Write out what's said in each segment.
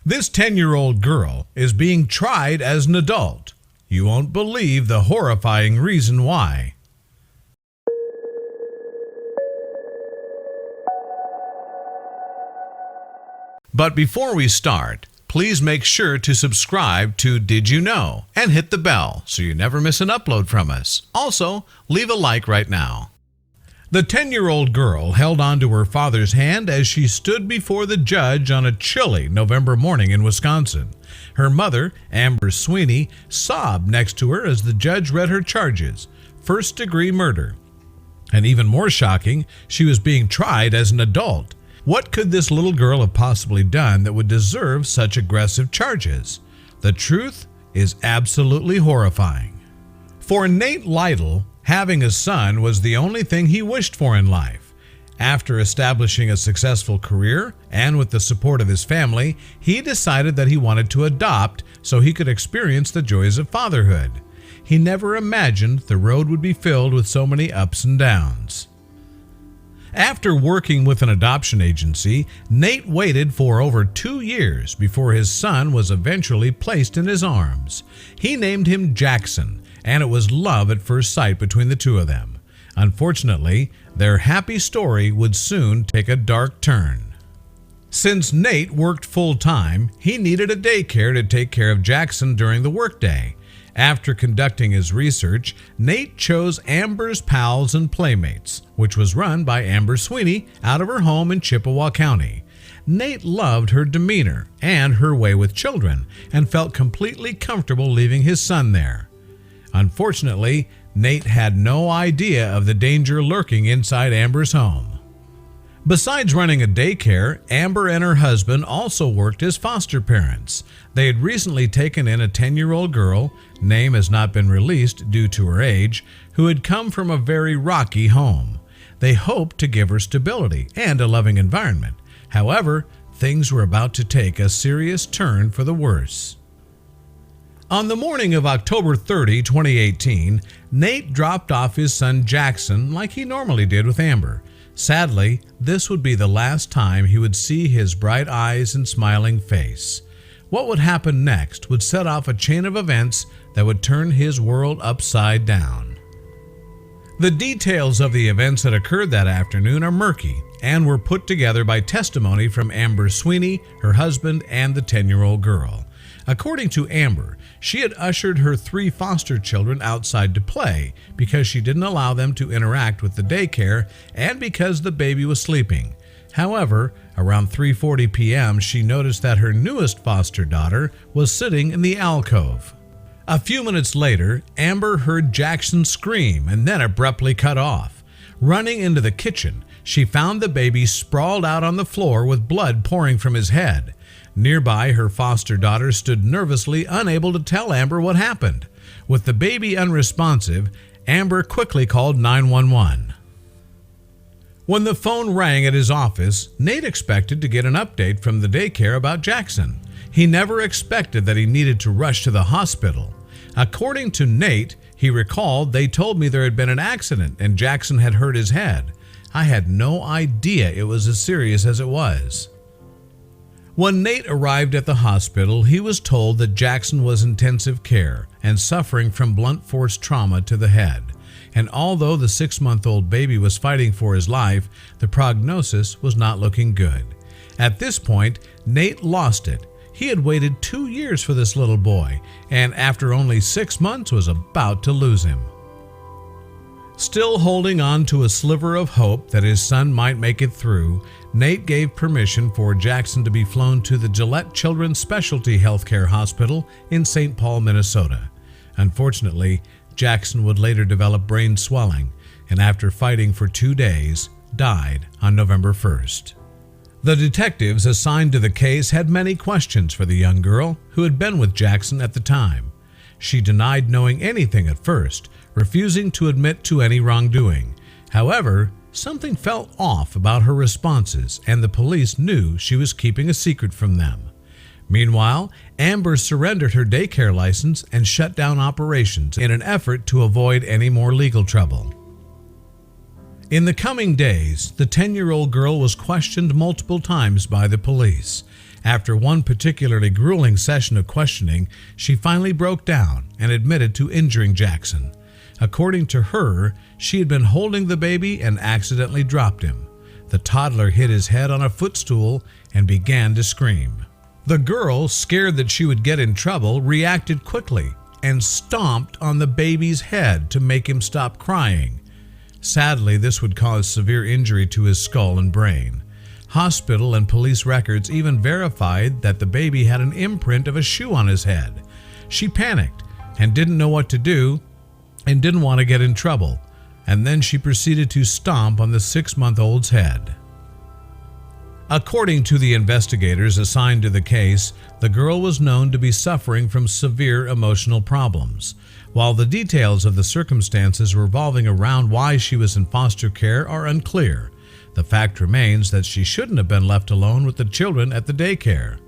This 10-year-old girl is being tried as an adult. You won't believe the horrifying reason why. But before we start, please make sure to subscribe to Did You Know and hit the bell so you never miss an upload from us. Also, leave a like right now. The 10-year-old girl held on to her father's hand as she stood before the judge on a chilly November morning in Wisconsin. Her mother, Amber Sweeney, sobbed next to her as the judge read her charges: first-degree murder. And even more shocking, she was being tried as an adult. What could this little girl have possibly done that would deserve such aggressive charges? The truth is absolutely horrifying. For Nate Lytle, having a son was the only thing he wished for in life. After establishing a successful career and with the support of his family, he decided that he wanted to adopt so he could experience the joys of fatherhood. He never imagined the road would be filled with so many ups and downs. After working with an adoption agency, Nate waited for over 2 years before his son was eventually placed in his arms. He named him Jackson, and it was love at first sight between the two of them. Unfortunately, their happy story would soon take a dark turn. Since Nate worked full-time, he needed a daycare to take care of Jackson during the workday. After conducting his research, Nate chose Amber's Pals and Playmates, which was run by Amber Sweeney out of her home in Chippewa County. Nate loved her demeanor and her way with children and felt completely comfortable leaving his son there. Unfortunately, Nate had no idea of the danger lurking inside Amber's home. Besides running a daycare, Amber and her husband also worked as foster parents. They had recently taken in a 10-year-old girl, name has not been released due to her age, who had come from a very rocky home. They hoped to give her stability and a loving environment. However, things were about to take a serious turn for the worse. On the morning of October 30, 2018, Nate dropped off his son Jackson like he normally did with Amber. Sadly, this would be the last time he would see his bright eyes and smiling face. What would happen next would set off a chain of events that would turn his world upside down. The details of the events that occurred that afternoon are murky and were put together by testimony from Amber Sweeney, her husband, and the 10-year-old girl. According to Amber, she had ushered her 3 foster children outside to play because she didn't allow them to interact with the daycare and because the baby was sleeping. However, around 3:40 p.m., she noticed that her newest foster daughter was sitting in the alcove. A few minutes later, Amber heard Jackson scream and then abruptly cut off. Running into the kitchen, she found the baby sprawled out on the floor with blood pouring from his head. Nearby, her foster daughter stood nervously, unable to tell Amber what happened. With the baby unresponsive, Amber quickly called 911. When the phone rang at his office, Nate expected to get an update from the daycare about Jackson. He never expected that he needed to rush to the hospital. According to Nate, he recalled, "They told me there had been an accident and Jackson had hurt his head. I had no idea it was as serious as it was." When Nate arrived at the hospital, he was told that Jackson was in intensive care and suffering from blunt force trauma to the head. And although the 6-month-old baby was fighting for his life, the prognosis was not looking good. At this point, Nate lost it. He had waited 2 years for this little boy, and after only 6 months was about to lose him. Still holding on to a sliver of hope that his son might make it through, Nate gave permission for Jackson to be flown to the Gillette Children's Specialty Healthcare Hospital in St. Paul, Minnesota. Unfortunately, Jackson would later develop brain swelling, and after fighting for 2 days, died on November 1st. The detectives assigned to the case had many questions for the young girl who had been with Jackson at the time. She denied knowing anything at first, refusing to admit to any wrongdoing. However, something felt off about her responses, and the police knew she was keeping a secret from them. Meanwhile, Amber surrendered her daycare license and shut down operations in an effort to avoid any more legal trouble. In the coming days, the 10-year-old girl was questioned multiple times by the police. After one particularly grueling session of questioning, she finally broke down and admitted to injuring Jackson. According to her, she had been holding the baby and accidentally dropped him. The toddler hit his head on a footstool and began to scream. The girl, scared that she would get in trouble, reacted quickly and stomped on the baby's head to make him stop crying. Sadly, this would cause severe injury to his skull and brain. Hospital and police records even verified that the baby had an imprint of a shoe on his head. She panicked and didn't know what to do and didn't want to get in trouble, and then she proceeded to stomp on the 6-month-old's head. According to the investigators assigned to the case, the girl was known to be suffering from severe emotional problems. While the details of the circumstances revolving around why she was in foster care are unclear, the fact remains that she shouldn't have been left alone with the children at the daycare.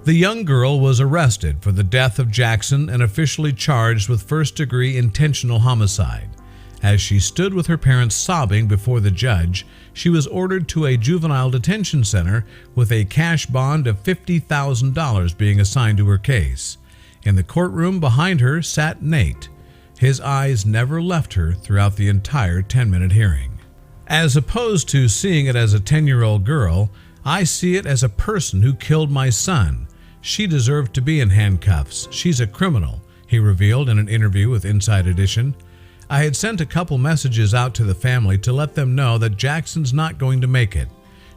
The young girl was arrested for the death of Jackson and officially charged with first-degree intentional homicide. As she stood with her parents sobbing before the judge, she was ordered to a juvenile detention center with a cash bond of $50,000 being assigned to her case. In the courtroom behind her sat Nate. His eyes never left her throughout the entire 10-minute hearing. As opposed to seeing it as a 10-year-old girl, I see it as a person who killed my son. She deserved to be in handcuffs. She's a criminal, he revealed in an interview with Inside Edition. I had sent a couple messages out to the family to let them know that Jackson's not going to make it.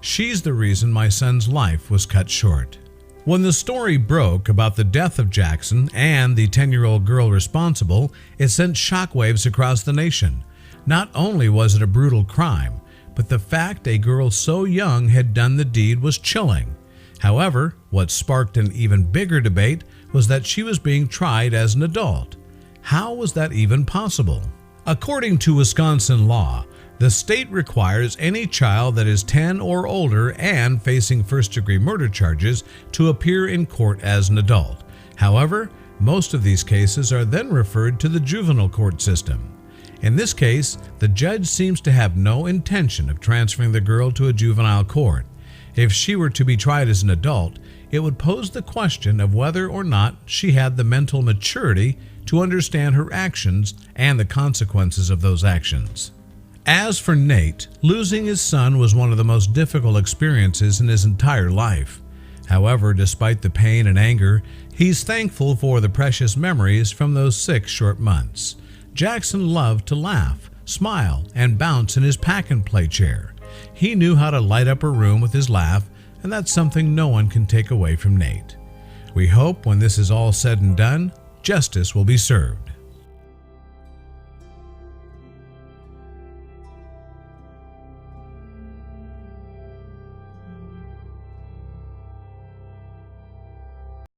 She's the reason my son's life was cut short. When the story broke about the death of Jackson and the 10-year-old girl responsible, it sent shockwaves across the nation. Not only was it a brutal crime, but the fact a girl so young had done the deed was chilling. However, what sparked an even bigger debate was that she was being tried as an adult. How was that even possible? According to Wisconsin law, the state requires any child that is 10 or older and facing first-degree murder charges to appear in court as an adult. However, most of these cases are then referred to the juvenile court system. In this case, the judge seems to have no intention of transferring the girl to a juvenile court. If she were to be tried as an adult, it would pose the question of whether or not she had the mental maturity to understand her actions and the consequences of those actions. As for Nate, losing his son was one of the most difficult experiences in his entire life. However, despite the pain and anger, he's thankful for the precious memories from those 6 short months. Jackson loved to laugh, smile, and bounce in his pack-and-play chair. He knew how to light up a room with his laugh, and that's something no one can take away from Nate. We hope when this is all said and done, justice will be served.